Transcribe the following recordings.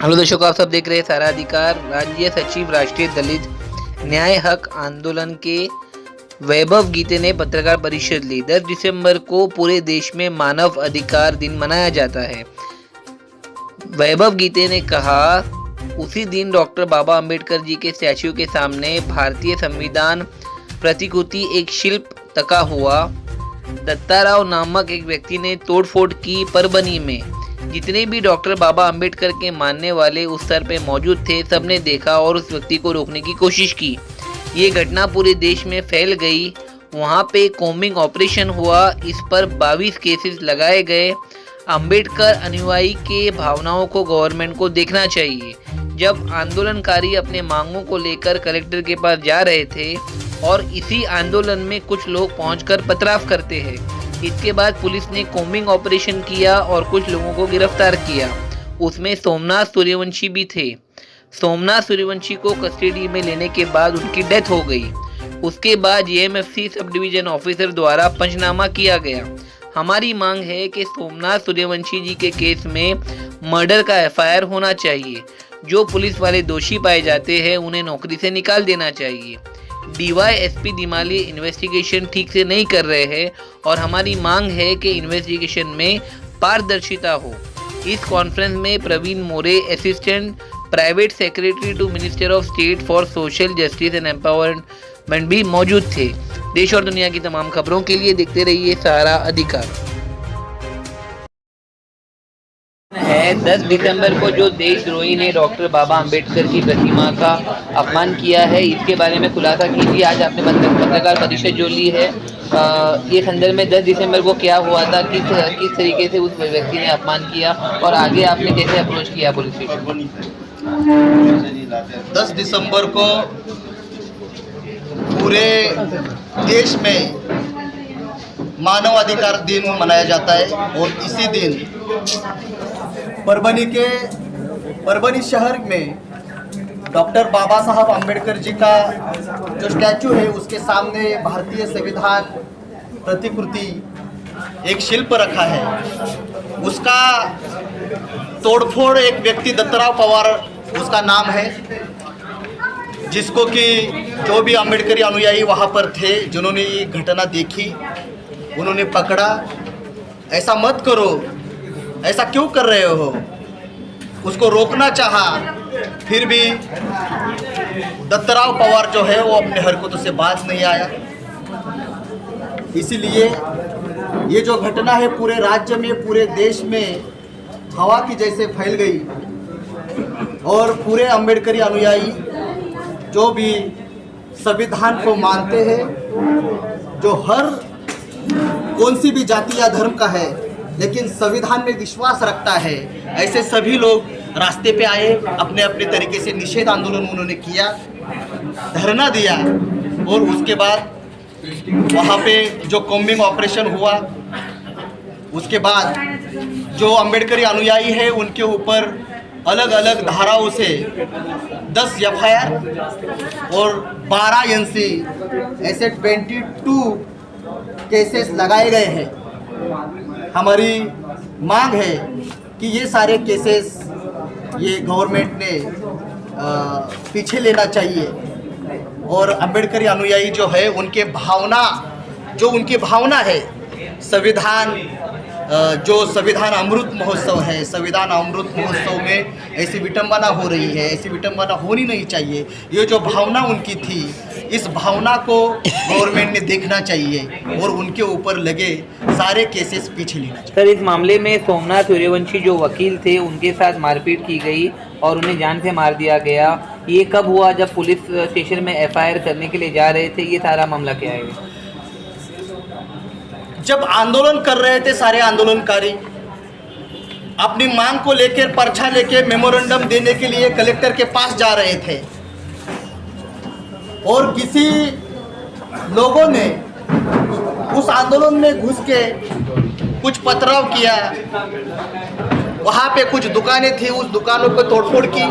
Hello दर्शकों, आप सब देख रहे हैं सारा अधिकार। राज्य सचिव राष्ट्रीय दलित न्याय हक आंदोलन के वैभव गीते ने पत्रकार परिषद ली। 10 दिसंबर को पूरे देश में मानव अधिकार दिन मनाया जाता है। वैभव गीते ने कहा, उसी दिन डॉक्टर बाबा अंबेडकर जी के स्टैच्यू के सामने भारतीय संविधान प्रतिकृति एक शिल्प तका हुआ। दत्ताराव नामक एक व्यक्ति ने तोड़फोड़ की। परभनी में जितने भी डॉक्टर बाबा अंबेडकर के मानने वाले उस स्तर पे मौजूद थे, सबने देखा और उस व्यक्ति को रोकने की कोशिश की। ये घटना पूरे देश में फैल गई। वहाँ पे कॉम्बिंग ऑपरेशन हुआ। इस पर 22 केसेस लगाए गए। अंबेडकर अनुयायी के भावनाओं को गवर्नमेंट को देखना चाहिए। जब आंदोलनकारी अपने मांगों को लेकर कलेक्टर के पास जा रहे थे और इसी आंदोलन में कुछ लोग पहुंचकर पथराव करते हैं। इसके बाद पुलिस ने कॉम्बिंग ऑपरेशन किया और कुछ लोगों को गिरफ्तार किया। उसमें सोमनाथ सूर्यवंशी भी थे। सोमनाथ सूर्यवंशी को कस्टडी में लेने के बाद उनकी डेथ हो गई। उसके बाद जेएमएफसी सब डिवीजन ऑफिसर द्वारा पंचनामा किया गया। हमारी मांग है कि सोमनाथ सूर्यवंशी जी के केस में मर्डर का एफआईआर होना चाहिए। जो पुलिस वाले दोषी पाए जाते हैं उन्हें नौकरी से निकाल देना चाहिए। डीवाईएसपी दिमाली इन्वेस्टिगेशन ठीक से नहीं कर रहे हैं और हमारी मांग है कि इन्वेस्टिगेशन में पारदर्शिता हो। इस कॉन्फ्रेंस में Praveen More, assistant private secretary to minister of state for social justice and empowerment भी मौजूद थे। देश और दुनिया की तमाम खबरों के लिए देखते रहिए सारा अधिकार। 10 दिसंबर को जो देशद्रोही ने डॉक्टर बाबा अंबेडकर की प्रतिमा का अपमान किया है, इसके बारे में खुलासा कीजिए। आज आपने पत्रकार परिषद जो ली है, ये संदर्भ में 10 दिसंबर को क्या हुआ था, किस तरीके से उस व्यक्ति ने अपमान किया और आगे आपने कैसे अप्रोच किया पुलिस स्टेशन? 10 दिसंबर को पूरे देश में मानवाधिकार दिन मनाया जाता है और इसी दिन परभनी शहर में डॉक्टर बाबा साहब अंबेडकर जी का जो स्टैचू है उसके सामने भारतीय संविधान प्रतिकृति एक शिल्प रखा है। उसका तोड़फोड़ एक व्यक्ति दत्ताराव पवार उसका नाम है, जिसको कि जो भी अंबेडकरी अनुयायी वहाँ पर थे जिन्होंने ये घटना देखी उन्होंने पकड़ा। ऐसा मत करो, ऐसा क्यों कर रहे हो, उसको रोकना चाहा, फिर भी दत्ताराव पवार जो है वो अपने हरकतों से बाज नहीं आया। इसीलिए ये जो घटना है पूरे राज्य में, पूरे देश में हवा की जैसे फैल गई और पूरे अंबेडकरी अनुयायी जो भी संविधान को मानते हैं, जो हर कौन सी भी जाति या धर्म का है लेकिन संविधान में विश्वास रखता है, ऐसे सभी लोग रास्ते पे आए। अपने अपने तरीके से निषेध आंदोलन उन्होंने किया, धरना दिया और उसके बाद वहाँ पे जो कॉम्बिंग ऑपरेशन हुआ, उसके बाद जो अंबेडकरी अनुयायी है उनके ऊपर अलग अलग धाराओं से 10 एफआईआर और 12 एनसी ऐसे 22 केसेस लगाए गए हैं। हमारी मांग है कि ये सारे केसेस ये गवर्नमेंट ने पीछे लेना चाहिए और अंबेडकरी अनुयायी जो है उनकी भावना है संविधान, जो संविधान अमृत महोत्सव है, संविधान अमृत महोत्सव में ऐसी विटंबना हो रही है, ऐसी विटंबना होनी नहीं चाहिए। ये जो भावना उनकी थी, इस भावना को गवर्नमेंट ने देखना चाहिए और उनके ऊपर लगे सारे केसेस पीछे लेना चाहिए। सर, इस मामले में सोमनाथ सूर्यवंशी जो वकील थे उनके साथ मारपीट की गई और उन्हें जान से मार दिया गया। ये कब हुआ? जब पुलिस स्टेशन में एफआईआर करने के लिए जा रहे थे। ये सारा मामला क्या है? जब आंदोलन कर रहे थे सारे आंदोलनकारी अपनी मांग को लेकर पर्चा लेकर मेमोरेंडम देने के लिए कलेक्टर के पास जा रहे थे और किसी लोगों ने उस आंदोलन में घुस के कुछ पथराव किया। वहाँ पे कुछ दुकानें थी, उस दुकानों पर तोड़फोड़ की।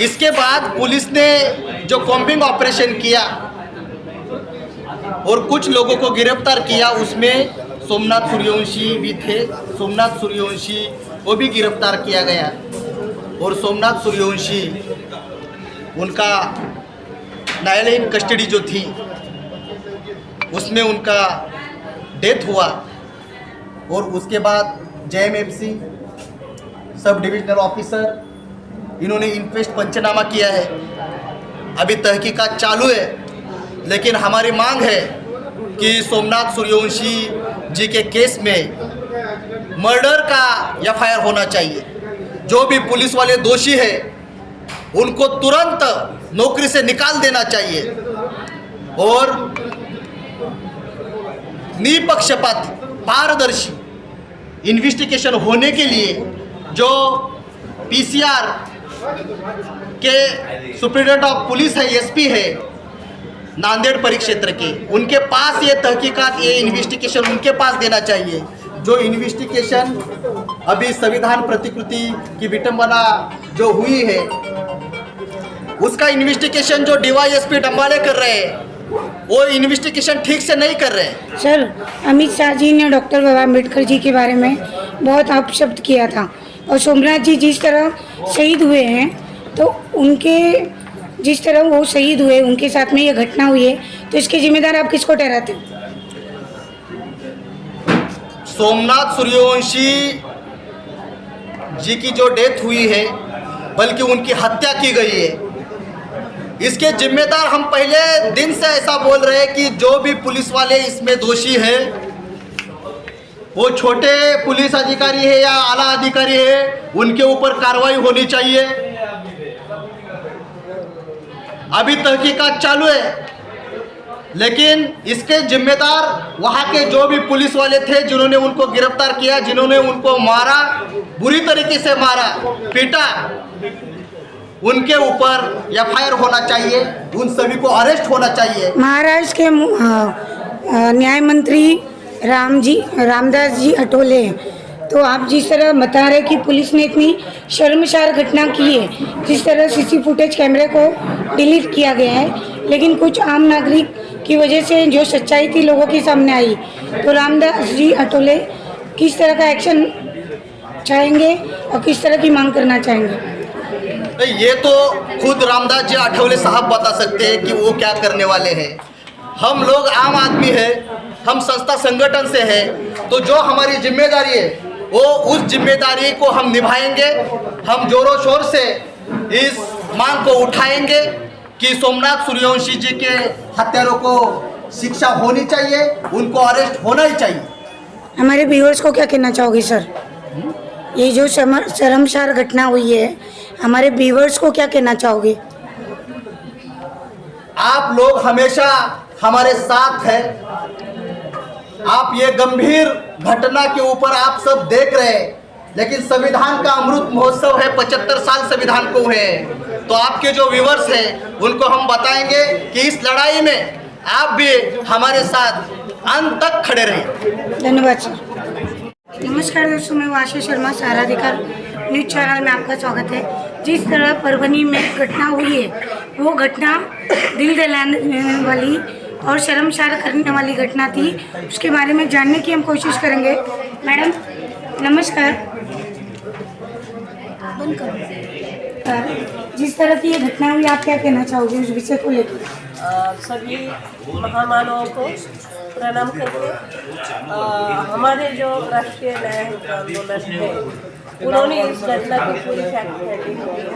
इसके बाद पुलिस ने जो कॉम्बिंग ऑपरेशन किया और कुछ लोगों को गिरफ्तार किया, उसमें सोमनाथ सूर्यवंशी भी थे। सोमनाथ सूर्यवंशी को भी गिरफ्तार किया गया और सोमनाथ सूर्यवंशी उनका न्यायालयीन कस्टडी जो थी उसमें उनका डेथ हुआ और उसके बाद JMFC सब डिविजनल ऑफिसर इन्होंने इन्क्वेस्ट पंचनामा किया है। अभी तहकीकात चालू है, लेकिन हमारी मांग है कि सोमनाथ सूर्यवंशी जी के केस में मर्डर का FIR होना चाहिए। जो भी पुलिस वाले दोषी है उनको तुरंत नौकरी से निकाल देना चाहिए और निपक्षपात पारदर्शी इन्वेस्टिगेशन होने के लिए जो PCR के सुप्रिटेंडेंट ऑफ पुलिस है, SP है नांदेड़ परिक्षेत्र के, उनके पास ये तहकीकात, ये इन्वेस्टिगेशन उनके पास देना चाहिए। जो इन्वेस्टिगेशन अभी संविधान प्रतिकृति की विटंबना जो हुई है उसका इन्वेस्टिगेशन जो DYSP डंबाले कर रहे हैं वो इन्वेस्टिगेशन ठीक से नहीं कर रहे हैं। सर, अमित शाह जी ने डॉक्टर बाबा अम्बेडकर जी के बारे में बहुत अपशब्द किया था और सोमनाथ जी जिस तरह शहीद हुए हैं तो उनके जिस तरह वो शहीद हुए उनके साथ में ये घटना हुई है, तो इसके जिम्मेदार आप किसको ठहराते हो? सोमनाथ सूर्यवंशी जी की जो डेथ हुई है, बल्कि उनकी हत्या की गई है, इसके जिम्मेदार हम पहले दिन से ऐसा बोल रहे हैं कि जो भी पुलिस वाले इसमें दोषी है, वो छोटे पुलिस अधिकारी है या आला अधिकारी है, उनके ऊपर कार्रवाई होनी चाहिए। अभी तहकीकात चालू है, लेकिन इसके जिम्मेदार वहाँ के जो भी पुलिस वाले थे जिन्होंने उनको गिरफ्तार किया, जिन्होंने उनको मारा, बुरी तरीके से मारा, पीटा, उनके ऊपर FIR होना चाहिए, उन सभी को अरेस्ट होना चाहिए। महाराष्ट्र के न्याय मंत्री रामदास जी अठोले, तो आप जिस तरह बता रहे कि पुलिस ने इतनी शर्मसार घटना की है, जिस तरह CC फुटेज कैमरे को डिलीट किया गया है, लेकिन कुछ आम नागरिक की वजह से जो सच्चाई थी लोगों के सामने आई, तो रामदास जी अठोले किस तरह का एक्शन चाहेंगे और किस तरह की मांग करना चाहेंगे? ये तो खुद रामदास जी अठौले साहब बता सकते हैं कि वो क्या करने वाले हैं। हम लोग आम आदमी है, हम संस्था संगठन से हैं, तो जो हमारी जिम्मेदारी है वो उस जिम्मेदारी को हम निभाएंगे। हम जोरों शोर से इस मांग को उठाएंगे कि सोमनाथ सूर्यवंशी जी के हत्यारों को शिक्षा होनी चाहिए, उनको अरेस्ट होना ही चाहिए। हमारे व्यूअर्स को क्या कहना चाहोगे सर? ये जो शर्मसार घटना हुई है, हमारे व्यूअर्स को क्या कहना चाहोगे? आप लोग हमेशा हमारे साथ हैं। आप ये गंभीर घटना के ऊपर आप सब देख रहे हैं, लेकिन संविधान का अमृत महोत्सव है, 75 साल संविधान को हुए हैं, तो आपके जो व्यूअर्स हैं उनको हम बताएंगे कि इस लड़ाई में आप भी हमारे साथ अंत तक खड़े रहें। धन्यवाद सर। नमस्कार दोस्तों, मैं वाशा शर्मा, सहारा अधिकार न्यूज़ चैनल में आपका स्वागत है। जिस तरह परभनी में घटना हुई है, वो घटना दिल दहलाने वाली और शर्मसार करने वाली घटना थी, उसके बारे में जानने की हम कोशिश करेंगे। मैडम नमस्कार। जिस तरह की ये घटना हुई, आप क्या कहना चाहोगे उस विषय को लेकर? सभी महामानवों को प्रणाम करके हमारे जो राष्ट्रीय न्याय आंदोलन है उन्होंने इस घटना की पूरी फैक्ट फाइंडिंग की है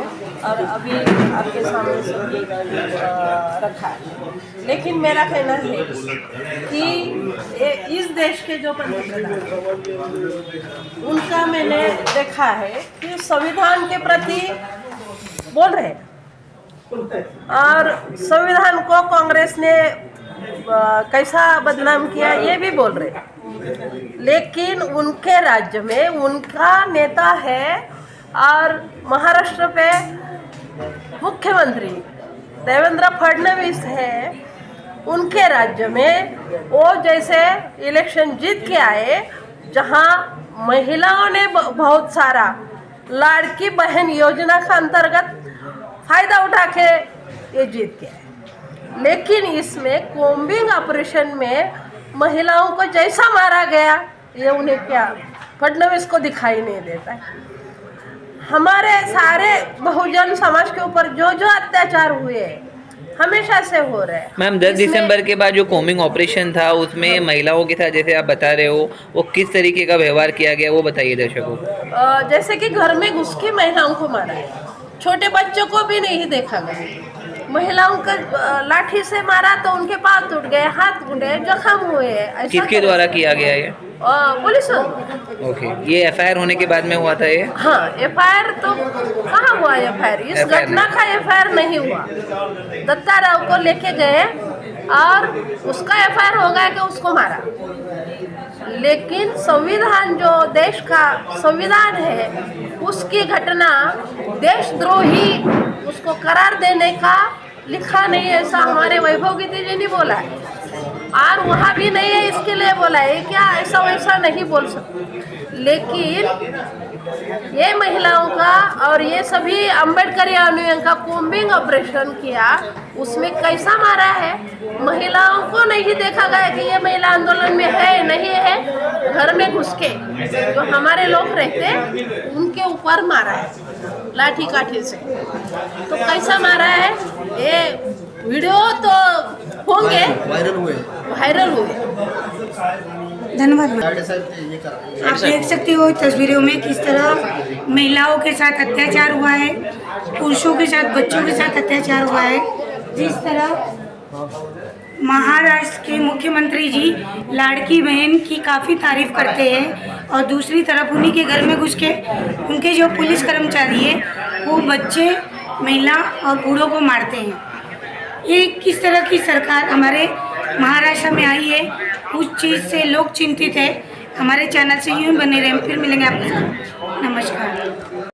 और अभी आपके सामने से रखा है। लेकिन मेरा कहना है कि इस देश के जो पंतप्रधान उनका मैंने देखा है कि संविधान के प्रति बोल रहे हैं और संविधान को कांग्रेस ने कैसा बदनाम किया ये भी बोल रहे हैं, लेकिन उनके राज्य में उनका नेता है और महाराष्ट्र पे मुख्यमंत्री देवेंद्र फडणवीस है। उनके राज्य में वो जैसे इलेक्शन जीत के आए, जहां महिलाओं ने बहुत सारा लाड़की बहन योजना का अंतर्गत फायदा उठा के ये जीत के आए, लेकिन इसमें कॉम्बिंग ऑपरेशन में महिलाओं को जैसा मारा गया ये उन्हें क्या फडणवीस को दिखाई नहीं देता है। हमारे सारे बहुजन समाज के ऊपर जो जो अत्याचार हुए हमेशा से हो रहे हैं। मैम 10 दिसंबर के बाद जो कोमिंग ऑपरेशन था उसमें महिलाओं के साथ जैसे आप बता रहे हो वो किस तरीके का व्यवहार किया गया वो बताइए दर्शकों को। जैसे कि घर में घुस के महिलाओं को मारा है, छोटे बच्चों को भी नहीं देखा गया। महिलाओं को लाठी से मारा तो उनके पाँव टूट गए, हाथ टूटे, जख्म हुए। किसके द्वारा किया गया ये? पुलिस। ओके, ये एफआईआर होने के बाद में हुआ था ये? हाँ, एफआईआर तो कहाँ हुआ एफआईआर? इस घटना का एफआईआर नहीं हुआ। दत्ता राव को लेके गए और उसका एफआईआर हो गया कि उसको मारा, लेकिन संविधान जो देश का संविधान है उसकी घटना देशद्रोही उसको करार देने का लिखा नहीं है, ऐसा हमारे वैभव गीते जी ने बोला है। और वहाँ भी नहीं है इसके लिए बोला है, क्या ऐसा वैसा नहीं बोल सकते। लेकिन ये महिलाओं का और ये सभी अम्बेडकरी अनुयायियों का कोम्बिंग ऑपरेशन किया, उसमें कैसा मारा है? महिलाओं को नहीं देखा गया कि ये महिला आंदोलन में है नहीं है, घर में घुस के जो हमारे लोग रहते उनके ऊपर मारा है लाठी काठी से। तो कैसा मारा है? ये वीडियो तो होंगे वायरल हुए। धन्यवाद। आप देख सकते हो तस्वीरों में किस तरह महिलाओं के साथ अत्याचार हुआ है, पुरुषों के साथ, बच्चों के साथ अत्याचार हुआ है। जिस तरह महाराष्ट्र के मुख्यमंत्री जी लाड़की बहन की काफ़ी तारीफ करते हैं और दूसरी तरफ उन्हीं के घर में घुस के उनके जो पुलिस कर्मचारी है वो बच्चे, महिला और बूढ़ों को मारते हैं। ये किस तरह की सरकार हमारे महाराष्ट्र में आई है, उस चीज़ से लोग चिंतित है। हमारे चैनल से यूँ बने रहें, फिर मिलेंगे आपके साथ। नमस्कार।